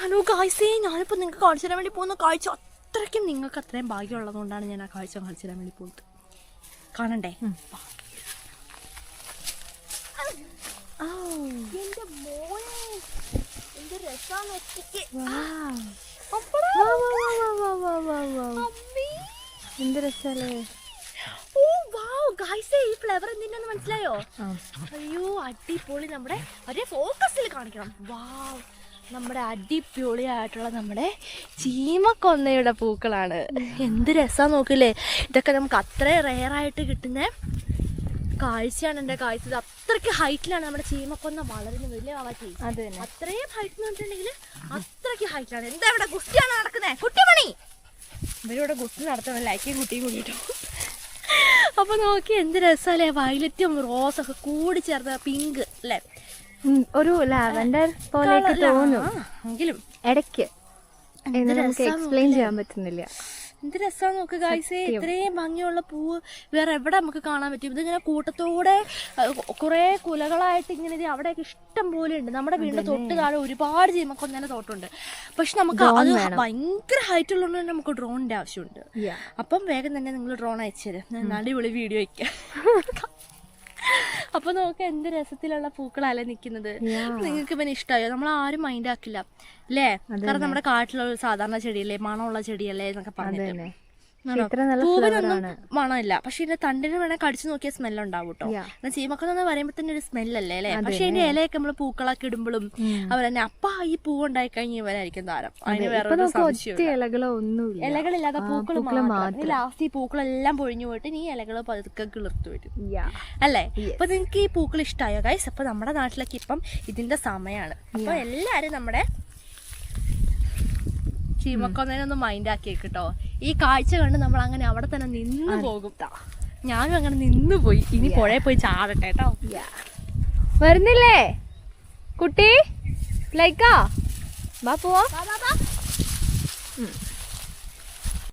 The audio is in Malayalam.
ഹലോ ഗായ്സേ, ഞാനിപ്പോൾ നിങ്ങൾക്ക് കാണിച്ചു തരാൻ വേണ്ടി പോകുന്ന കാഴ്ച അത്രയ്ക്കും നിങ്ങൾക്ക് അത്രയും ഭാഗ്യമുള്ളതുകൊണ്ടാണ് ഞാൻ ആ കാഴ്ച കാണിച്ചു തരാൻ വേണ്ടി പോകുന്നത്. കാണണ്ടേ? എന്ത് രസല്ലേ. ഈ ഫ്ലവർ എന്തിനാന്ന് മനസ്സിലായോ? അയ്യോ അടിപൊളി. നമ്മുടെ ഒരേ ഫോക്കസിൽ കാണിക്കണം. വാവ്, നമ്മുടെ അടിപൊളിയായിട്ടുള്ള നമ്മുടെ ചീമക്കൊന്നയുടെ പൂക്കളാണ്. എന്ത് രസമാണ് നോക്കില്ലേ. ഇതൊക്കെ നമുക്ക് അത്രയും റെയറായിട്ട് കിട്ടുന്ന കാഴ്ചയാണ്. എൻ്റെ കാഴ്ച ഇത് അത്രയ്ക്ക് ഹൈറ്റിലാണ് നമ്മുടെ ചീമക്കൊന്ന വളരുന്നത്. വലിയ വളർത്തി അത് തന്നെ. അത്രയും ഹൈറ്റ് എന്ന് പറഞ്ഞിട്ടുണ്ടെങ്കിൽ അത്രയ്ക്ക് ഹൈറ്റിലാണ്. എന്താ ഇവിടെ ഗുസ്തിയാണ് നടക്കുന്നത്? കുട്ടിമണി ഇവരിവിടെ ഗുസ്തി നടത്തണം. ലൈക്കും കുട്ടിയും കൂടിയിട്ടു. അപ്പൊ നോക്കി എന്ത് രസമല്ലേ. വയലറ്റും റോസൊക്കെ കൂടി ചേർത്ത പിങ്ക് അല്ലേ, ഒരു ലാവൻഡർ പോലെയൊക്കെ തോന്നും എങ്കിലും ഇടയ്ക്ക്. നമുക്ക് എക്സ്പ്ലെയിൻ ചെയ്യാൻ പറ്റുന്നില്ല. എന്ത് രസമാണ് നോക്ക് ഗായ്സേ. ഇത്രയും ഭംഗിയുള്ള പൂവ് വേറെ എവിടെ നമുക്ക് കാണാൻ പറ്റും? ഇതിങ്ങനെ കൂട്ടത്തോടെ കുറെ കുലകളായിട്ട് ഇങ്ങനെ അവിടെയൊക്കെ ഇഷ്ടം പോലെ ഉണ്ട്. നമ്മുടെ വീടിന്റെ തൊട്ട് താഴെ ഒരുപാട് ചീമക്കൊന്നേനെ തോട്ടുണ്ട്. പക്ഷെ നമുക്ക് അത് ഭയങ്കര ഹൈറ്റ് ഉള്ളതുകൊണ്ട് നമുക്ക് ഡ്രോണിന്റെ ആവശ്യമുണ്ട്. അപ്പം വേഗം തന്നെ നിങ്ങൾ ഡ്രോൺ അയച്ചു തരും. അടിപൊളി വീഡിയോ വയ്ക്കാം. അപ്പൊ നോക്ക് എന്ത് രസത്തിലുള്ള പൂക്കളല്ലേ നിക്കുന്നത്. നിങ്ങൾക്ക് പിന്നെ ഇഷ്ടമായോ? നമ്മൾ ആരും മൈൻഡ് ആക്കില്ല അല്ലേ? കാരണം നമ്മുടെ കാട്ടിലുള്ള സാധാരണ ചെടിയല്ലേ, മണമുള്ള ചെടിയല്ലേ എന്നൊക്കെ പറഞ്ഞിട്ട് പൂവിനൊന്നും മണമില്ല. പക്ഷെ ഇതിന്റെ തണ്ടിന് വേണേ കടിച്ചു നോക്കിയാൽ സ്മെല്ലുണ്ടാവും കേട്ടോ. ചീമക്കൊന്ന് പറയുമ്പോ തന്നെ ഒരു സ്മെല്ലല്ലേ അല്ലേ? പക്ഷെ ഇതിന്റെ ഇലയൊക്കെ നമ്മള് പൂക്കളൊക്കെ ഇടുമ്പോഴും അവർ തന്നെ അപ്പ ഈ പൂവ് ഉണ്ടായി കഴിഞ്ഞ് ഇവരായിരിക്കും താരം. അതിന് വേറെ ഇലകളില്ലാതെ പൂക്കൾ മാത്രം. ലാസ്റ്റ് ഈ പൂക്കളെല്ലാം പൊഴിഞ്ഞു പോയിട്ട് ഈ ഇലകൾ പതുക്കെ കിളിർത്തു വരും അല്ലേ? അപ്പൊ നിങ്ങൾക്ക് ഈ പൂക്കൾ ഇഷ്ടമായോ ഗൈസ്? അപ്പൊ നമ്മുടെ നാട്ടിലൊക്കെ ഇപ്പം ഇതിന്റെ സമയമാണ്. അപ്പൊ എല്ലാരും നമ്മുടെ ചീമക്കൊന്നേനൊന്ന് മൈൻഡ് ആക്കിയേക്കിട്ടോ. ഈ കാഴ്ച കണ്ട് നമ്മൾ അങ്ങനെ അവിടെ തന്നെ നിന്ന് പോകും. ഞാനും അങ്ങനെ നിന്ന് പോയി. ഇനി പുഴയിൽ പോയി ചാടട്ടെ കേട്ടോ. വരുന്നില്ലേ കുട്ടി? ലൈക്കാ വാ പോവാ.